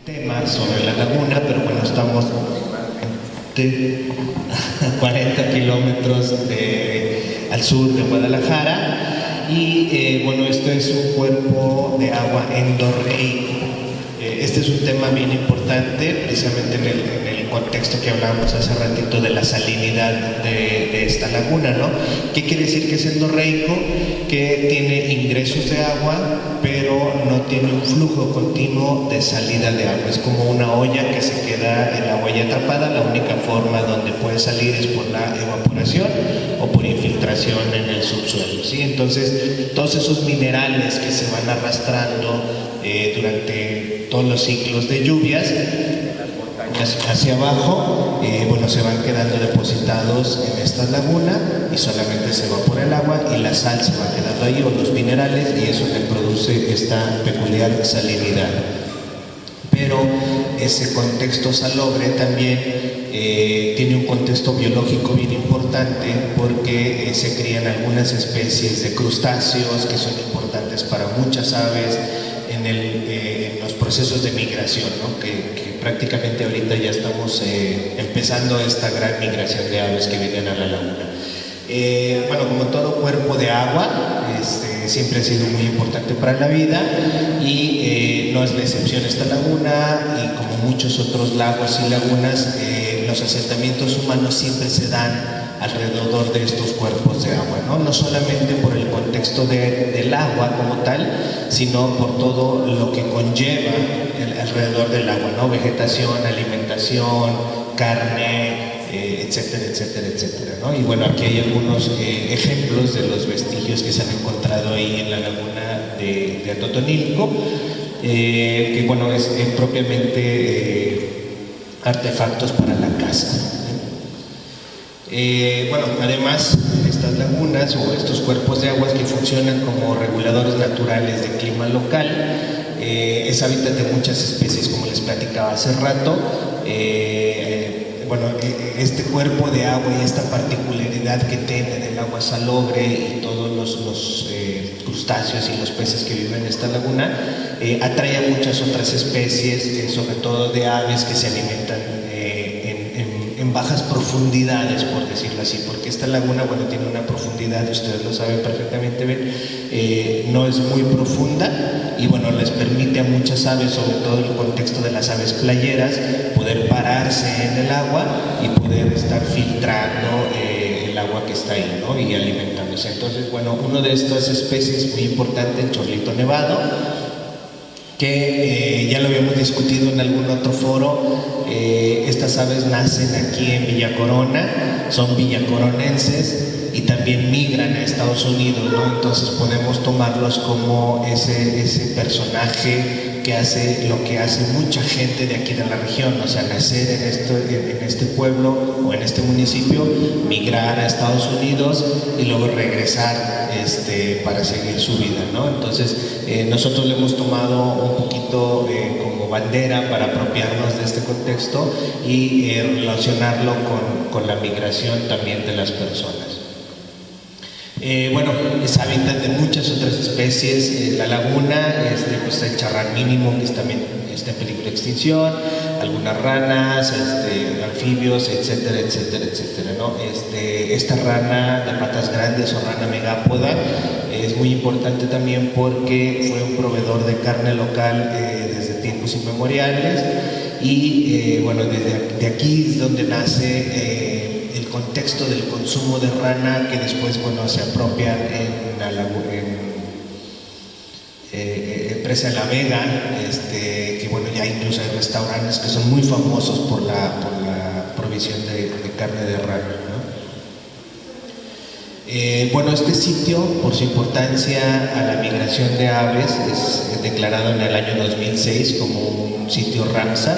tema sobre la laguna, pero bueno, estamos a 40 kilómetros al sur de Guadalajara y bueno, esto es un cuerpo de agua endorreico. Este es un tema bien importante, precisamente en el contexto que hablábamos hace ratito de la salinidad de esta laguna, ¿no? ¿Qué quiere decir que es endorreico? Que tiene ingresos de agua, pero no tiene un flujo continuo de salida de agua. Es como una olla que se queda el agua ya atrapada. La única forma donde puede salir es por la evaporación o por infiltración en el subsuelo, ¿sí? Entonces, todos esos minerales que se van arrastrando durante todos los ciclos de lluvias hacia abajo, bueno, se van quedando depositados en esta laguna y solamente se evapora el agua y la sal se va quedando ahí, o los minerales, y eso le produce esta peculiar salinidad. Pero ese contexto salobre también tiene un contexto biológico bien importante, porque se crían algunas especies de crustáceos que son importantes para muchas aves en los procesos de migración, ¿no? que prácticamente ahorita ya estamos empezando esta gran migración de aves que vienen a la laguna. Bueno, como todo cuerpo de agua, siempre ha sido muy importante para la vida y no es la excepción esta laguna, y como muchos otros lagos y lagunas, los asentamientos humanos siempre se dan alrededor de estos cuerpos de agua, ¿no? No solamente por el contexto del agua como tal, sino por todo lo que conlleva alrededor del agua, ¿no? Vegetación, alimentación, carne, etcétera, etcétera, etcétera, ¿no? Y bueno, aquí hay algunos ejemplos de los vestigios que se han encontrado ahí en la laguna de Atotonilco, que bueno, es propiamente artefactos para la caza. Bueno, además, estas lagunas o estos cuerpos de aguas que funcionan como reguladores naturales de clima local, es hábitat de muchas especies, como les platicaba hace rato. Bueno, este cuerpo de agua y esta particularidad que tiene del agua salobre y todos los crustáceos y los peces que viven en esta laguna, atrae a muchas otras especies, sobre todo de aves que se alimentan en bajas profundidades, por decirlo así, porque esta laguna, bueno, tiene una profundidad, ustedes lo saben perfectamente bien, no es muy profunda, y bueno, les permite a muchas aves, sobre todo en el contexto de las aves playeras, poder pararse en el agua y poder estar filtrando el agua que está ahí, ¿no? Y alimentándose. Entonces, bueno, una de estas especies muy importante, el chorlito nevado, que ya lo habíamos discutido en algún otro foro. Estas aves nacen aquí en Villa Corona, son villacoronenses y también migran a Estados Unidos, ¿no? Entonces podemos tomarlos como ese personaje que hace lo que hace mucha gente de aquí de la región, o sea, nacer en este pueblo o en este municipio, migrar a Estados Unidos y luego regresar para seguir su vida, ¿no? Entonces nosotros le hemos tomado un poquito como bandera para apropiarnos de este contexto y relacionarlo con la migración también de las personas. Bueno, es hábitat de muchas otras especies. La laguna, pues el charrán mínimo, que también está en peligro de extinción, algunas ranas, anfibios, etcétera, etcétera, etcétera, ¿no? Esta rana de patas grandes o rana megápoda es muy importante también porque fue un proveedor de carne local desde tiempos inmemoriales, y bueno, de aquí es donde nace el contexto del consumo de rana, que después, bueno, se apropian en Presa de la Vega, que bueno, ya incluso hay restaurantes que son muy famosos por la provisión de carne de rana, ¿no? Bueno, este sitio, por su importancia a la migración de aves, es declarado en el año 2006 como un sitio Ramsar.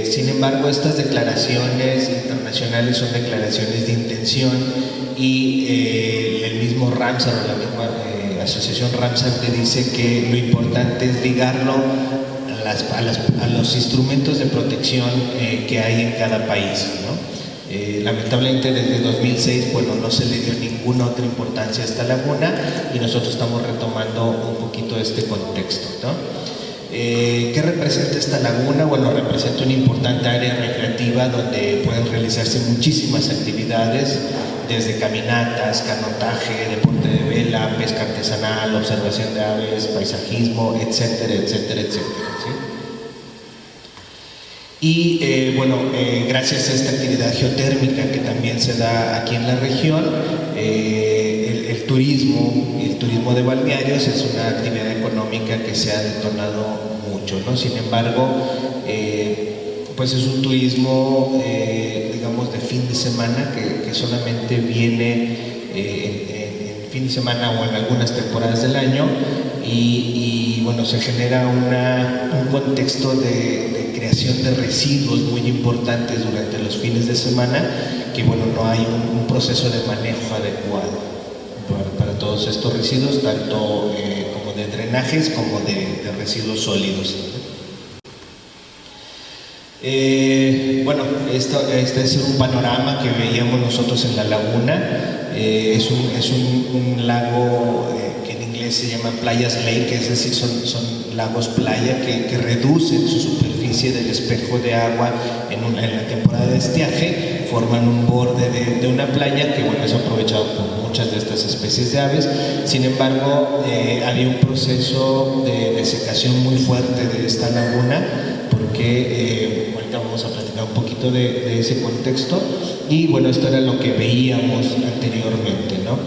Sin embargo, estas declaraciones internacionales son declaraciones de intención, y el mismo Ramsar o la misma asociación Ramsar te dice que lo importante es ligarlo a los instrumentos de protección que hay en cada país, ¿no? Lamentablemente desde 2006, bueno, no se le dio ninguna otra importancia a esta laguna, y nosotros estamos retomando un poquito este contexto, ¿no? ¿Qué representa esta laguna? Bueno, representa una importante área recreativa donde pueden realizarse muchísimas actividades, desde caminatas, canotaje, deporte de vela, pesca artesanal, observación de aves, paisajismo, etcétera, etcétera, etcétera, ¿sí? Y gracias a esta actividad geotérmica que también se da aquí en la región, el turismo de balnearios es una actividad económica que se ha detonado mucho, ¿no? Sin embargo, pues es un turismo, digamos, de fin de semana que solamente viene en fin de semana o en algunas temporadas del año y bueno, se genera un contexto de creación de residuos muy importantes durante los fines de semana que bueno, no hay un proceso de manejo adecuado para todos estos residuos, tanto como de drenajes como de residuos sólidos. Este es un panorama que veíamos nosotros en la laguna. Es un lago que en inglés se llama playas lake, es decir, son lagos playa que reducen su superficie del espejo de agua en la temporada de estiaje, forman un borde de una playa que bueno, es aprovechado por muchas de estas especies de aves. Sin embargo, había un proceso de desecación muy fuerte de esta laguna porque ahorita vamos a platicar un poquito de ese contexto y bueno, esto era lo que veíamos anteriormente, ¿no?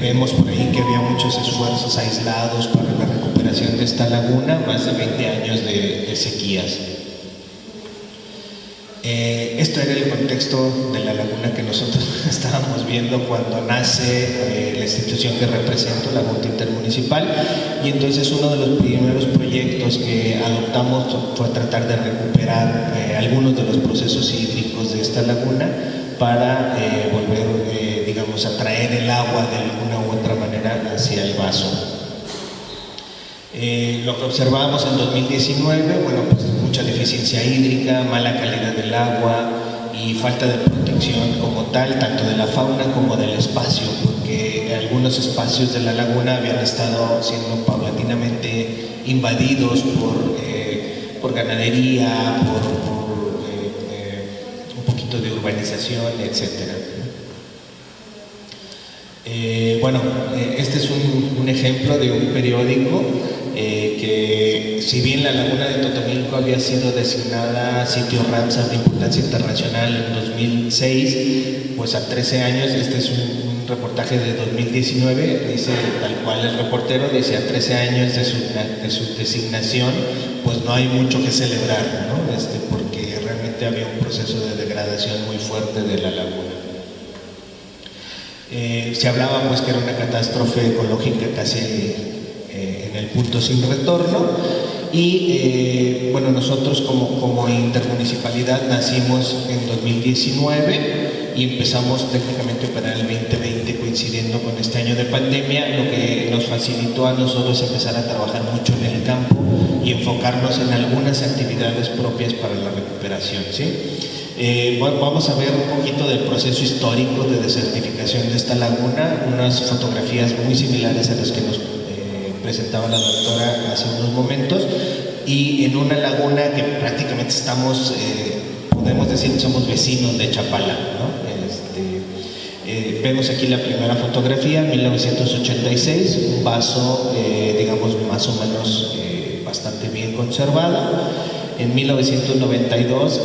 Vemos por ahí que había muchos esfuerzos aislados para la recuperación de esta laguna, más de 20 años de sequías. Esto era el contexto de la laguna que nosotros estábamos viendo cuando nace la institución que represento, la Junta Intermunicipal, y entonces uno de los primeros proyectos que adoptamos fue tratar de recuperar algunos de los procesos hídricos de esta laguna para volver, digamos, a traer el agua de alguna u otra manera hacia el vaso. Lo que observábamos en 2019, bueno, pues mucha deficiencia hídrica, mala calidad del agua y falta de protección como tal, tanto de la fauna como del espacio, porque algunos espacios de la laguna habían estado siendo paulatinamente invadidos por ganadería, por un poquito de urbanización, etcétera. Este es un ejemplo de un periódico que si bien la laguna de Totonilco había sido designada sitio Ramsar de importancia internacional en 2006, pues a 13 años, este es un reportaje de 2019, dice tal cual el reportero, dice a 13 años de su designación, pues no hay mucho que celebrar, ¿no? Porque realmente había un proceso de degradación muy fuerte de la laguna. Se hablaba pues que era una catástrofe ecológica casi en el punto sin retorno y bueno, nosotros como intermunicipalidad nacimos en 2019 y empezamos técnicamente a operar el 2020 coincidiendo con este año de pandemia, lo que nos facilitó a nosotros empezar a trabajar mucho en el campo y enfocarnos en algunas actividades propias para la recuperación, ¿sí? Vamos a ver un poquito del proceso histórico de desertificación de esta laguna, unas fotografías muy similares a las que nos presentaba la doctora hace unos momentos, y en una laguna que prácticamente estamos, podemos decir que somos vecinos de Chapala, ¿no? Vemos aquí la primera fotografía, 1986, un vaso, digamos, más o menos bastante bien conservado. En 1992,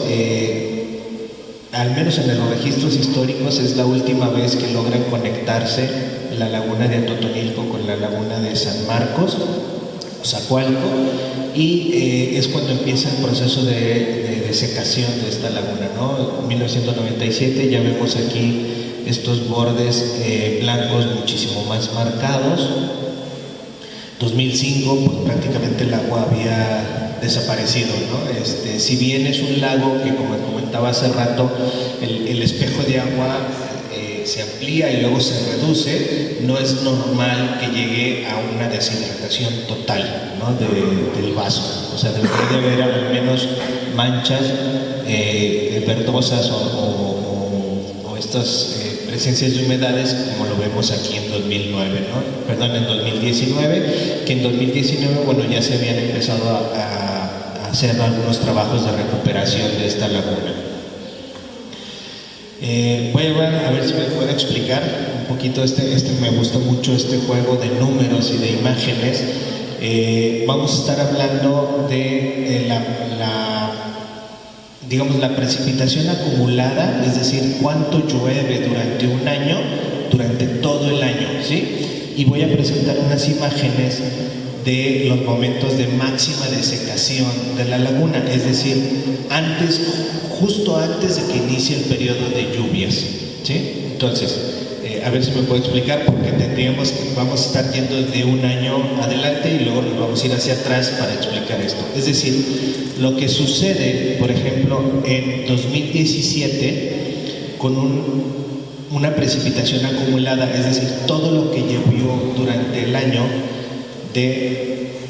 al menos en los registros históricos, es la última vez que logran conectarse la laguna de Totonilco con la laguna de San Marcos, Zacualco, y es cuando empieza el proceso de desecación de esta laguna, ¿no? En 1997 ya vemos aquí estos bordes blancos muchísimo más marcados. 2005 pues, prácticamente el agua había desaparecido, ¿no? Si bien es un lago que, como comentaba hace rato, el espejo de agua se amplía y luego se reduce, no es normal que llegue a una deshidratación total, ¿no? del vaso. O sea, debería de haber al menos manchas verdosas o estas presencias de humedades, como lo vemos aquí en 2009, ¿no? Perdón, en 2019, que en 2019, bueno, ya se habían empezado a hacer algunos trabajos de recuperación de esta laguna. Voy a ver si me puedo explicar un poquito, me gusta mucho este juego de números y de imágenes. Vamos a estar hablando de digamos, la precipitación acumulada, es decir, cuánto llueve durante un año, durante todo el año, ¿sí? Y voy a presentar unas imágenes de los momentos de máxima desecación de la laguna, es decir, justo antes de que inicie el periodo de lluvias, ¿sí? Entonces, a ver si me puedo explicar, porque vamos a estar yendo de un año adelante y luego nos vamos a ir hacia atrás para explicar esto. Es decir, lo que sucede, por ejemplo, en 2017, con una precipitación acumulada, es decir, todo lo que llovió durante el año,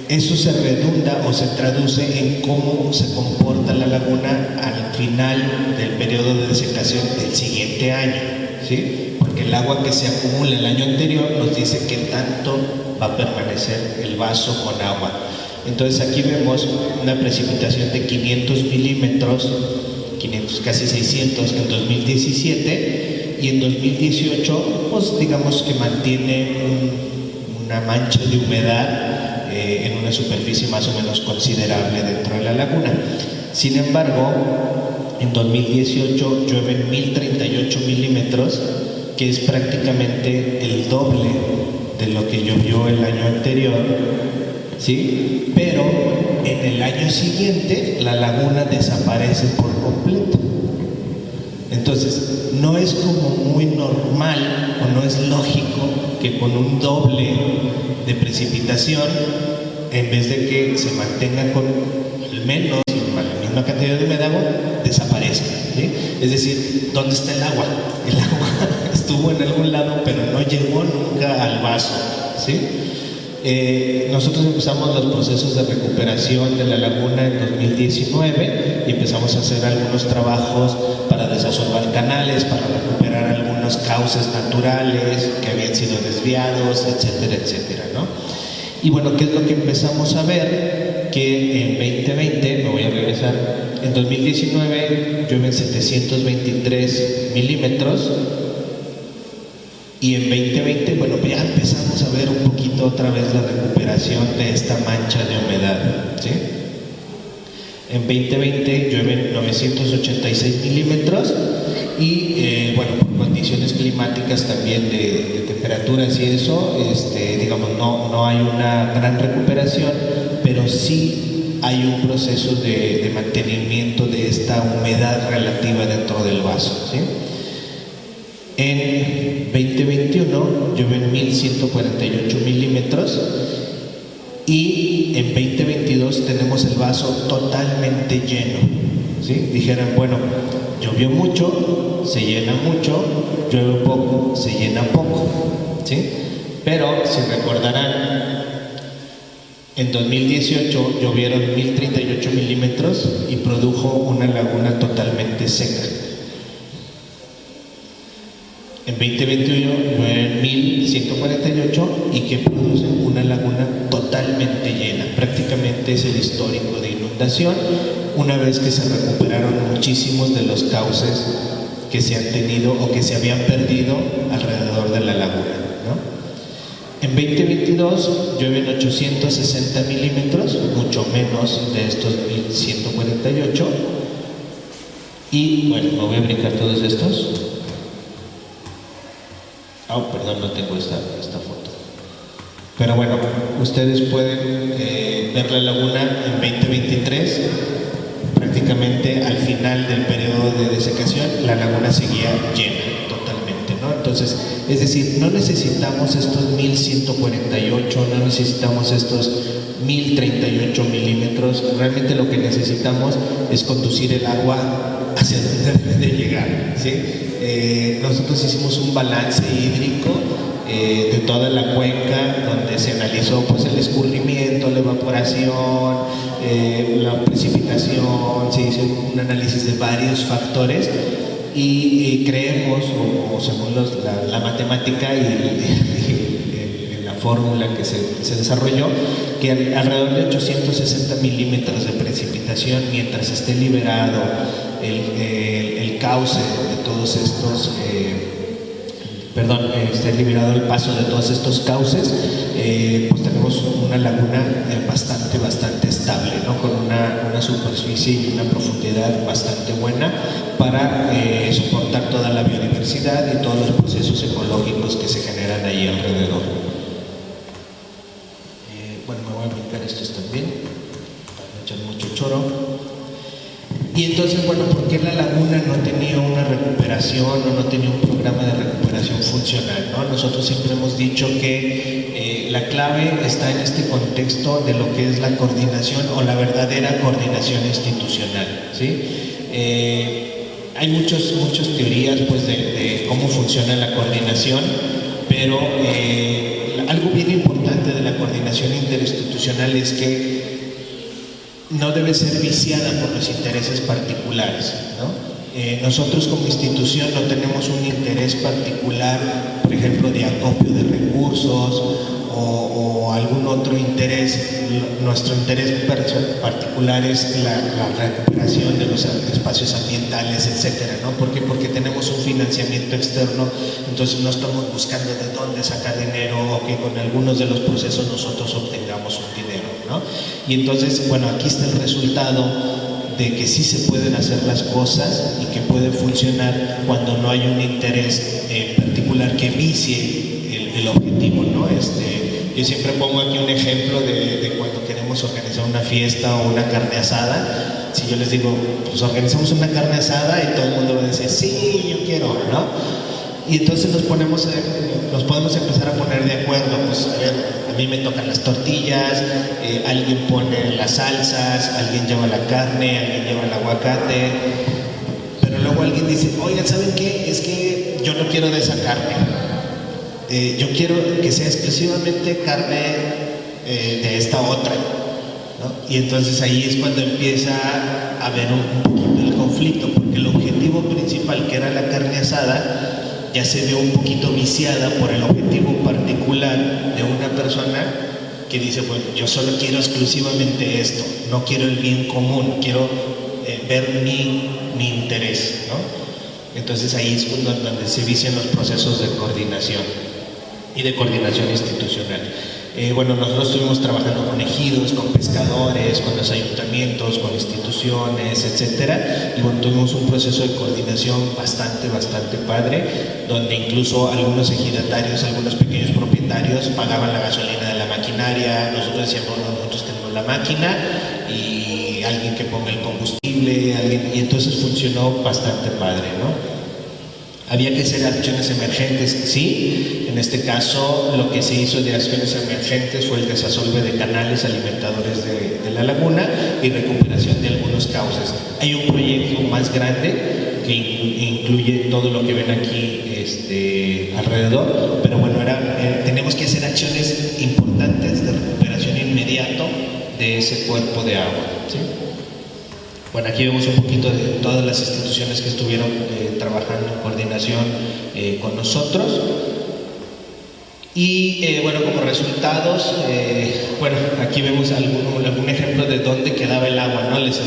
eso se redunda o se traduce en cómo se comporta la laguna al final del periodo de desecación del siguiente año, ¿sí? Porque el agua que se acumula el año anterior nos dice qué tanto va a permanecer el vaso con agua. Entonces aquí vemos una precipitación de 500 milímetros, casi 600 en 2017, y en 2018, pues digamos que mantiene una mancha de humedad en una superficie más o menos considerable dentro de la laguna. Sin embargo, en 2018 llueven 1038 milímetros, que es prácticamente el doble de lo que llovió el año anterior, ¿sí? Pero en el año siguiente la laguna desaparece por completo. Entonces, no es como muy normal o no es lógico que con un doble de precipitación, en vez de que se mantenga con menos, la misma cantidad de humedad, desaparezca, ¿sí? Es decir, ¿dónde está el agua? El agua estuvo en algún lado, pero no llegó nunca al vaso, ¿sí? Nosotros empezamos los procesos de recuperación de la laguna en 2019 y empezamos a hacer algunos trabajos para desasolvar canales, para recuperar algunos cauces naturales que habían sido desviados, etcétera, etcétera, ¿no? Y bueno, ¿qué es lo que empezamos a ver? Que en 2020, me voy a regresar, en 2019 llueven 723 milímetros, y en 2020, bueno, ya empezamos a ver un poquito otra vez la recuperación de esta mancha de humedad, ¿sí? En 2020 llueven 986 milímetros y, bueno, por condiciones climáticas también de temperaturas y eso, digamos, no hay una gran recuperación, pero sí hay un proceso de mantenimiento de esta humedad relativa dentro del vaso, ¿sí? En 2021 llueven 1148 milímetros y en 2022 tenemos el vaso totalmente lleno, ¿sí? Dijeran, bueno, llovió mucho, se llena mucho, llueve poco, se llena poco, ¿sí? Pero si recordarán, en 2018 llovieron 1038 milímetros y produjo una laguna totalmente seca. En 2021 llueven 1148 y que producen una laguna totalmente llena. Prácticamente es el histórico de inundación, una vez que se recuperaron muchísimos de los cauces que se han tenido o que se habían perdido alrededor de la laguna, ¿no? En 2022 llueven 860 milímetros, mucho menos de estos 1148. Y bueno, me voy a brincar todos estos. Perdón, no tengo esta foto. Pero bueno, ustedes pueden ver la laguna en 2023, prácticamente al final del periodo de desecación, la laguna seguía llena totalmente, ¿no? Entonces, es decir, no necesitamos estos 1148, no necesitamos estos 1038 milímetros, realmente lo que necesitamos es conducir el agua hacia donde debe de llegar, ¿sí? Nosotros hicimos un balance hídrico de toda la cuenca, donde se analizó pues el escurrimiento, la evaporación, la precipitación, se hizo un análisis de varios factores y creemos, o según la matemática y la fórmula que se desarrolló, que alrededor de 860 milímetros de precipitación, mientras esté liberado el cauce de todos estos, esté liberado el paso de todos estos cauces, pues tenemos una laguna bastante estable, ¿no? Con una superficie y una profundidad bastante buena para soportar toda la biodiversidad y todos los procesos ecológicos que se generan ahí alrededor. Bueno, me voy a brincar estos también, para no echar mucho choro. Y entonces, bueno, ¿por qué la laguna no tenía una recuperación o no tenía un programa de recuperación funcional, ¿no? Nosotros siempre hemos dicho que la clave está en este contexto de lo que es la coordinación o la verdadera coordinación institucional, ¿sí? Hay muchas teorías, pues, de cómo funciona la coordinación, pero algo bien importante de la coordinación interinstitucional es que no debe ser viciada por los intereses particulares, ¿no? Nosotros como institución no tenemos un interés particular, por ejemplo, de acopio de recursos o algún otro interés. Nuestro interés particular es la recuperación de los espacios ambientales, etcétera, ¿no? ¿Por qué? Porque tenemos un financiamiento externo, entonces no estamos buscando de dónde sacar dinero o que con algunos de los procesos nosotros obtengamos un dinero, ¿no? Y entonces, bueno, aquí está el resultado de que sí se pueden hacer las cosas y que puede funcionar cuando no hay un interés particular que vicie el objetivo, ¿no? Yo siempre pongo aquí un ejemplo de cuando queremos organizar una fiesta o una carne asada. Si yo les digo, pues organizamos una carne asada, y todo el mundo va a decir, sí, yo quiero, ¿no? Y entonces nos podemos empezar a poner de acuerdo, pues a ver, a mí me tocan las tortillas, alguien pone las salsas, alguien lleva la carne, alguien lleva el aguacate, pero luego alguien dice, oigan, ¿saben qué? Es que yo no quiero de esa carne, yo quiero que sea exclusivamente carne de esta otra, ¿no? Y entonces ahí es cuando empieza a haber un poquito el conflicto, porque el objetivo principal, que era la carne asada, ya se ve un poquito viciada por el objetivo particular de una persona que dice, bueno, yo solo quiero exclusivamente esto, no quiero el bien común, quiero ver mi interés, ¿no? Entonces ahí es donde se vician los procesos de coordinación y de coordinación institucional. Bueno, nosotros estuvimos trabajando con ejidos, con pescadores, con los ayuntamientos, con instituciones, etcétera, y bueno, tuvimos un proceso de coordinación bastante padre, donde incluso algunos ejidatarios, algunos pequeños propietarios pagaban la gasolina de la maquinaria. Nosotros decíamos, bueno, nosotros tenemos la máquina y alguien que ponga el combustible, y entonces funcionó bastante padre, ¿no? Había que hacer acciones emergentes, sí. En este caso, lo que se hizo de acciones emergentes fue el desasolve de canales alimentadores de la laguna y recuperación de algunos cauces. Hay un proyecto más grande que incluye todo lo que ven aquí alrededor, pero bueno, tenemos que hacer acciones importantes de recuperación inmediato de ese cuerpo de agua, ¿sí? Bueno, aquí vemos un poquito de todas las instituciones que estuvieron trabajando en coordinación con nosotros. Y bueno, como resultados, bueno, aquí vemos algún ejemplo de dónde quedaba el agua, ¿no? Les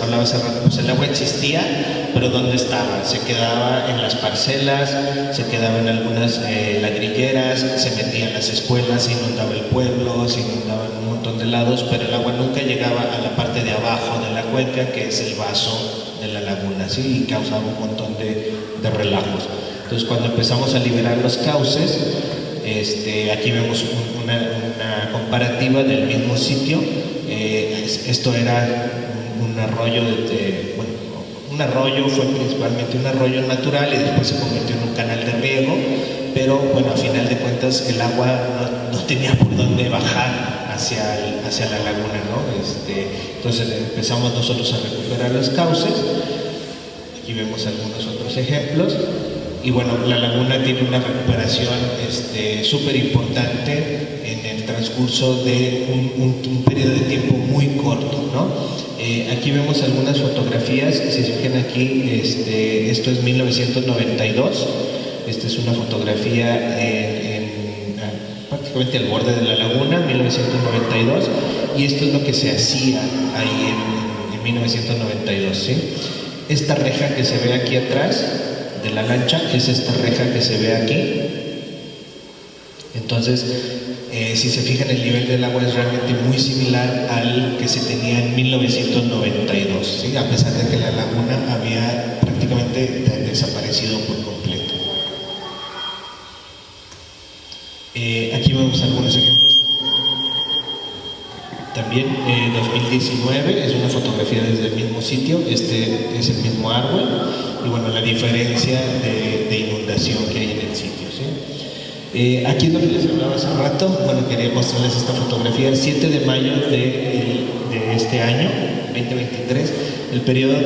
hablaba hace rato, pues el agua existía, pero ¿dónde estaba? Se quedaba en las parcelas, se quedaba en algunas ladrilleras, se metía en las escuelas, se inundaba el pueblo, se inundaba en un montón de lados, pero el agua nunca llegaba a la parte de abajo de la cuenca, que es el vaso de la laguna, ¿sí? Y causaba un montón de relajos. Entonces, cuando empezamos a liberar los cauces, aquí vemos una comparativa del mismo sitio. Esto era un arroyo, un arroyo, fue principalmente un arroyo natural y después se convirtió en un canal de riego, pero bueno, a final de cuentas el agua no tenía por dónde bajar hacia la laguna, ¿no? Entonces empezamos nosotros a recuperar los cauces. Aquí vemos algunos otros ejemplos. y bueno, la laguna tiene una recuperación súper importante en el transcurso de un periodo de tiempo muy corto, ¿no? Aquí vemos algunas fotografías, si se fijan aquí, esto es 1992, esta es una fotografía prácticamente al borde de la laguna, 1992, y esto es lo que se hacía ahí en 1992, ¿sí? Esta reja que se ve aquí atrás de la lancha es esta reja que se ve aquí. Entonces, si se fijan, el nivel del agua es realmente muy similar al que se tenía en 1992, ¿sí? A pesar de que la laguna había prácticamente desaparecido por completo. Aquí vemos algunos ejemplos. También 2019 es una fotografía desde el mismo sitio, este es el mismo árbol, y bueno, la diferencia de inundación que hay en el sitio, ¿sí? Aquí es lo que les hablaba hace rato. Bueno, quería mostrarles esta fotografía, 7 de mayo de este año, 2023, el periodo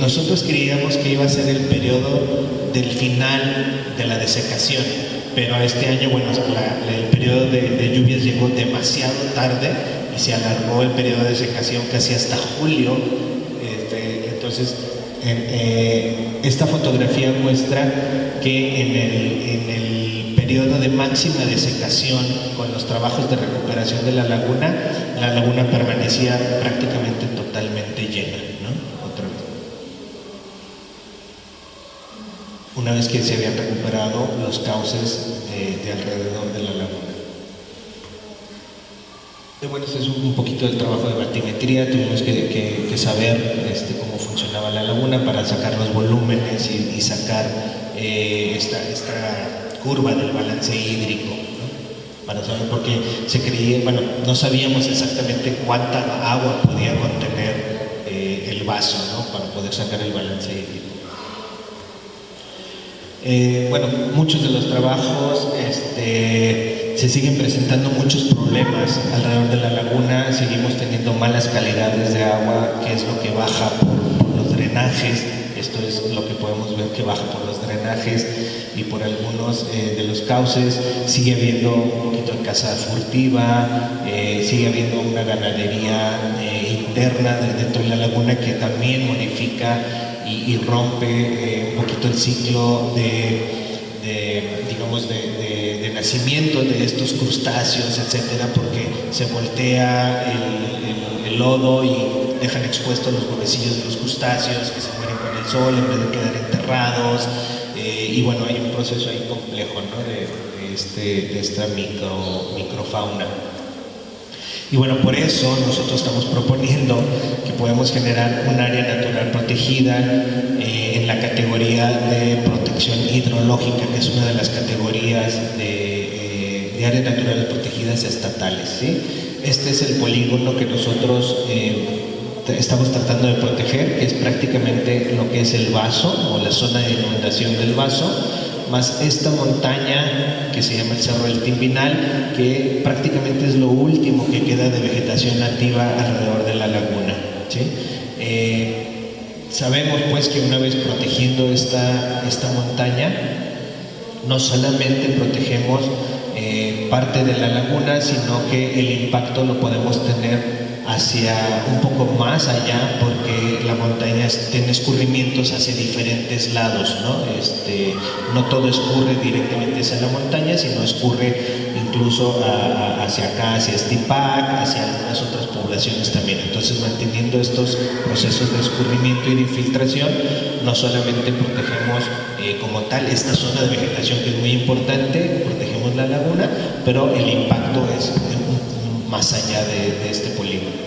nosotros creíamos que iba a ser el periodo del final de la desecación, pero este año, bueno, el periodo de lluvias llegó demasiado tarde y se alargó el periodo de desecación casi hasta julio. Entonces, esta fotografía muestra que en el periodo de máxima desecación, con los trabajos de recuperación de la laguna permanecía prácticamente totalmente llena, ¿no? Otra vez. Una vez que se habían recuperado los cauces de alrededor de la laguna. Bueno, este es un poquito del trabajo de batimetría. Tuvimos que saber cómo funcionaba la laguna para sacar los volúmenes y sacar esta curva del balance hídrico, ¿no? Para saber, porque se creía, bueno, no sabíamos exactamente cuánta agua podía contener el vaso, ¿no? Para poder sacar el balance hídrico. Bueno, muchos de los trabajos se siguen presentando muchos problemas alrededor de la laguna. Seguimos teniendo malas calidades de agua, que es lo que baja por los drenajes. Esto es lo que podemos ver, que baja por los drenajes y por algunos de los cauces. Sigue habiendo un poquito de caza furtiva, sigue habiendo una ganadería interna dentro de la laguna que también modifica y rompe un poquito el ciclo digamos, de nacimiento de estos crustáceos, etcétera, porque se voltea el lodo y dejan expuestos los huevecillos de los crustáceos que se mueren con el sol en vez de quedar enterrados, y bueno, hay un proceso ahí complejo, ¿no? de esta microfauna. Y bueno, por eso nosotros estamos proponiendo que podemos generar un área natural protegida en la categoría de protección hidrológica, que es una de las categorías de áreas naturales protegidas estatales, ¿sí? Este es el polígono que nosotros estamos tratando de proteger, que es prácticamente lo que es el vaso o la zona de inundación del vaso, más esta montaña que se llama el Cerro del Timbinal, que prácticamente es lo último que queda de vegetación nativa alrededor de la laguna, ¿sí? Sabemos pues que una vez protegiendo esta montaña, no solamente protegemos parte de la laguna, sino que el impacto lo podemos tener hacia un poco más allá, porque la montaña tiene escurrimientos hacia diferentes lados, ¿no? No todo escurre directamente hacia la montaña, sino escurre incluso hacia acá, hacia Estipac, hacia algunas otras poblaciones también. Entonces, manteniendo estos procesos de escurrimiento y de infiltración, no solamente protegemos como tal esta zona de vegetación, que es muy importante, protegemos la laguna, pero el impacto es más allá de este polígono.